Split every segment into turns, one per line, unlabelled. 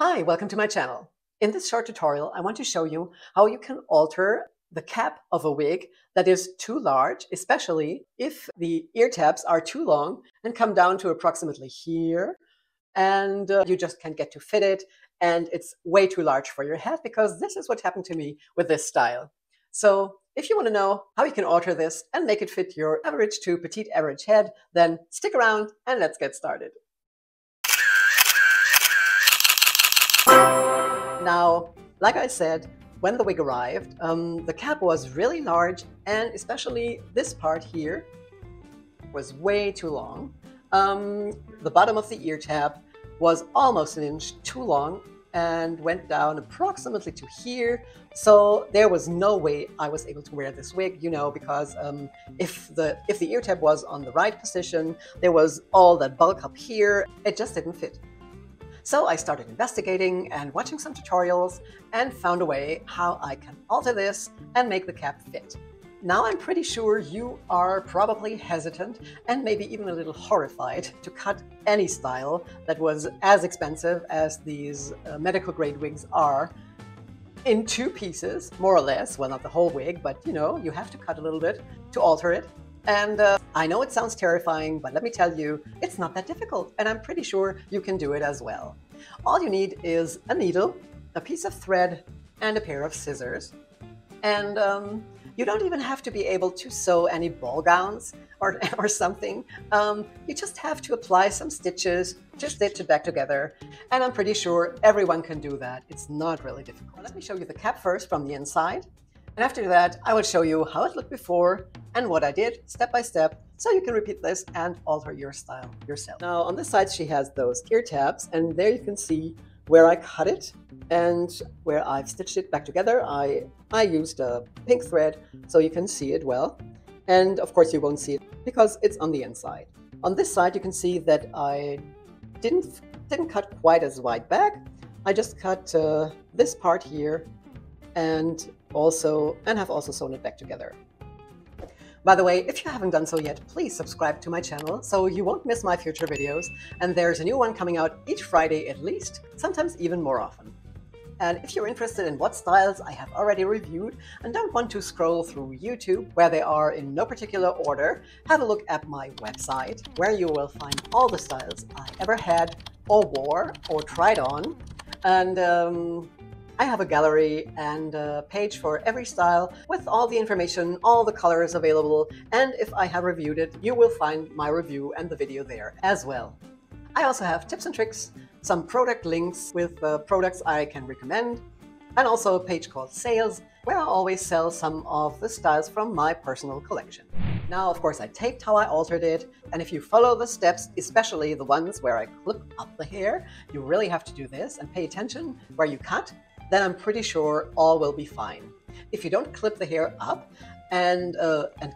Hi, welcome to my channel. In this short tutorial, I want to show you how you can alter the cap of a wig that is too large, especially if the ear tabs are too long and come down to approximately here, and you just can't get to fit it, and it's way too large for your head, because this is what happened to me with this style. So if you want to know how you can alter this and make it fit your average to petite average head, then stick around and let's get started. Now, like I said, when the wig arrived, the cap was really large, and especially this part here was way too long. The bottom of the ear tab was almost an inch too long and went down approximately to here. So there was no way I was able to wear this wig, because if the ear tab was on the right position, there was all that bulk up here. It just didn't fit. So I started investigating and watching some tutorials and found a way how I can alter this and make the cap fit. Now I'm pretty sure you are probably hesitant and maybe even a little horrified to cut any style that was as expensive as these medical grade wigs are in two pieces, more or less. Well, not the whole wig, but you have to cut a little bit to alter it. And I know it sounds terrifying, but let me tell you, it's not that difficult, and I'm pretty sure you can do it as well. All you need is a needle, a piece of thread, and a pair of scissors. And you don't even have to be able to sew any ball gowns or something. You just have to apply some stitches to stitch it back together. And I'm pretty sure everyone can do that. It's not really difficult. Let me show you the cap first from the inside. And after that, I will show you how it looked before and what I did step by step, so you can repeat this and alter your style yourself. Now, on this side, she has those ear tabs, and there you can see where I cut it and where I've stitched it back together. I used a pink thread so you can see it well. And of course, you won't see it because it's on the inside. On this side, you can see that I didn't cut quite as wide back. I just cut this part here and have also sewn it back together. By the way, if you haven't done so yet, please subscribe to my channel so you won't miss my future videos. And there's a new one coming out each Friday at least, sometimes even more often. And if you're interested in what styles I have already reviewed and don't want to scroll through YouTube where they are in no particular order, have a look at my website, where you will find all the styles I ever had or wore or tried on. And I have a gallery and a page for every style with all the information, all the colors available, and if I have reviewed it, you will find my review and the video there as well. I also have tips and tricks, some product links with products I can recommend, and also a page called Sales, where I always sell some of the styles from my personal collection. Now, of course, I taped how I altered it, and if you follow the steps, especially the ones where I clip up the hair, you really have to do this and pay attention where you cut. Then I'm pretty sure all will be fine. If you don't clip the hair up and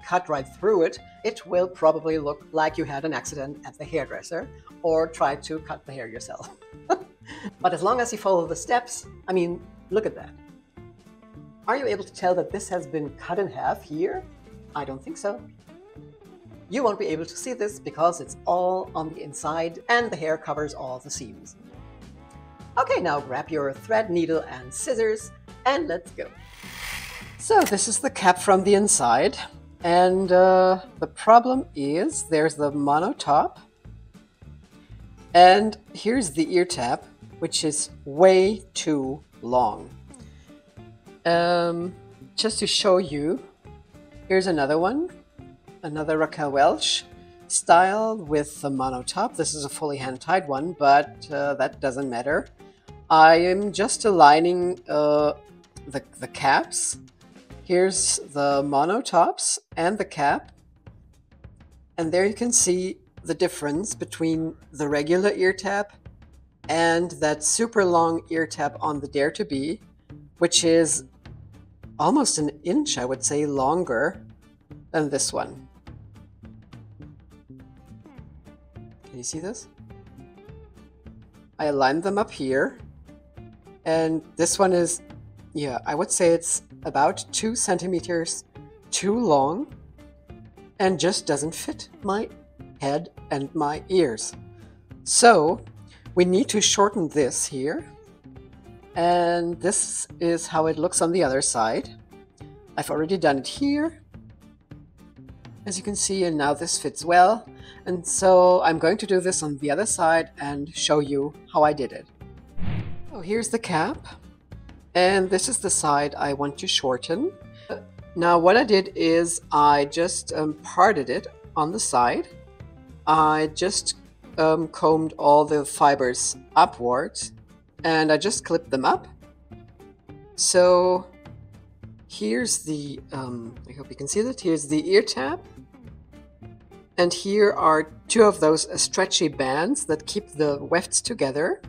cut right through it, it will probably look like you had an accident at the hairdresser or tried to cut the hair yourself. But as long as you follow the steps, I mean, look at that. Are you able to tell that this has been cut in half here? I don't think so. You won't be able to see this because it's all on the inside and the hair covers all the seams. Okay, now grab your thread, needle, and scissors, and let's go. So this is the cap from the inside, and the problem is there's the mono top, and here's the ear tab, which is way too long. Just to show you, here's another one, another Raquel Welch style with the mono top. This is a fully hand-tied one, but that doesn't matter. I am just aligning the caps. Here's the mono tops and the cap. And there you can see the difference between the regular ear tab and that super long ear tab on the Dare to Be, which is almost an inch, I would say, longer than this one. Can you see this? I aligned them up here. And this one is, yeah, I would say it's about 2 centimeters too long and just doesn't fit my head and my ears. So we need to shorten this here. And this is how it looks on the other side. I've already done it here, as you can see, and now this fits well. And so I'm going to do this on the other side and show you how I did it. So here's the cap, and this is the side I want to shorten. Now what I did is I just parted it on the side. I just combed all the fibers upwards, and I just clipped them up. So here's the, I hope you can see that, here's the ear tab. And here are two of those stretchy bands that keep the wefts together.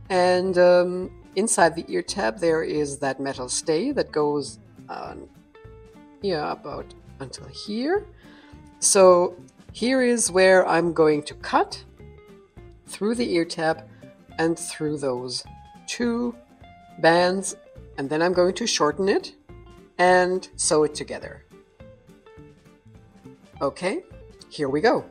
And inside the ear tab there is that metal stay that goes about until here. So here is where I'm going to cut through the ear tab and through those two bands, and then I'm going to shorten it and sew it together. Okay, here we go.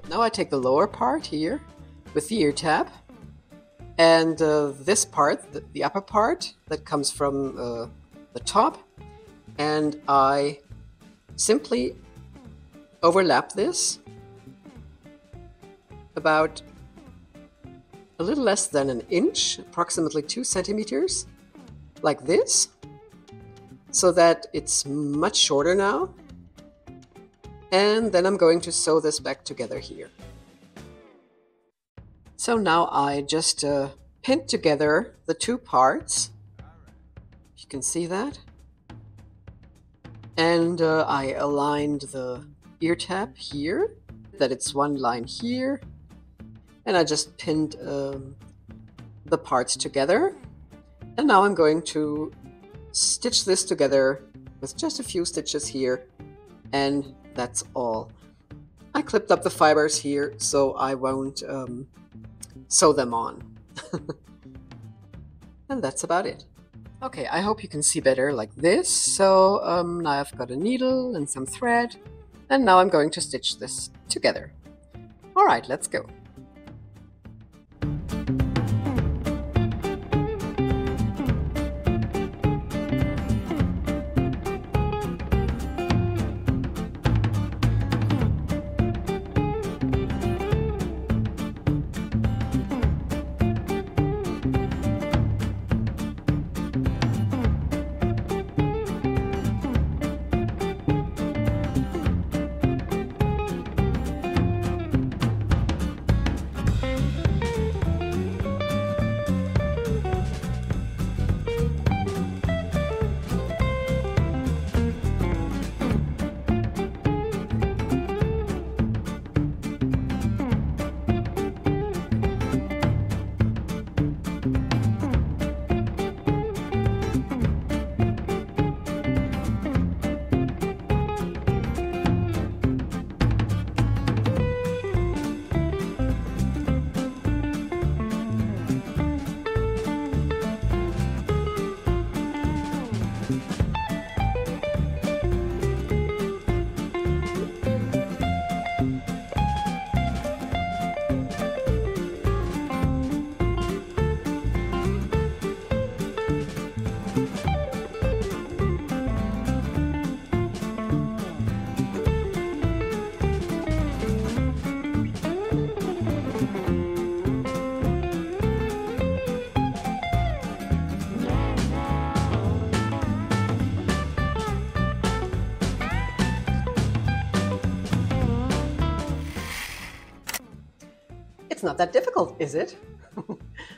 Now I take the lower part here with the ear tab, and this part, the upper part that comes from the top, and I simply overlap this about a little less than an inch, approximately 2 centimeters, like this, so that it's much shorter now. And then I'm going to sew this back together here. So now I just pinned together the two parts. You can see that. And I aligned the ear tab here, that it's one line here. And I just pinned the parts together. And now I'm going to stitch this together with just a few stitches here, and that's all. I clipped up the fibers here so I won't sew them on. And that's about it. Okay, I hope you can see better like this. So now I've got a needle and some thread, and now I'm going to stitch this together. All right, let's go. It's not that difficult, is it?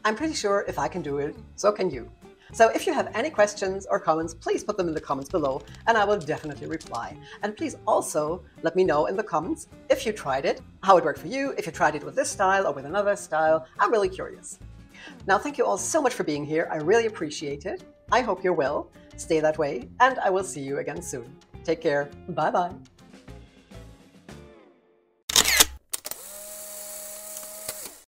I'm pretty sure if I can do it, so can you. So if you have any questions or comments, please put them in the comments below and I will definitely reply. And please also let me know in the comments if you tried it, how it worked for you, if you tried it with this style or with another style. I'm really curious. Now, thank you all so much for being here. I really appreciate it. I hope you're well. Stay that way, and I will see you again soon. Take care. Bye-bye.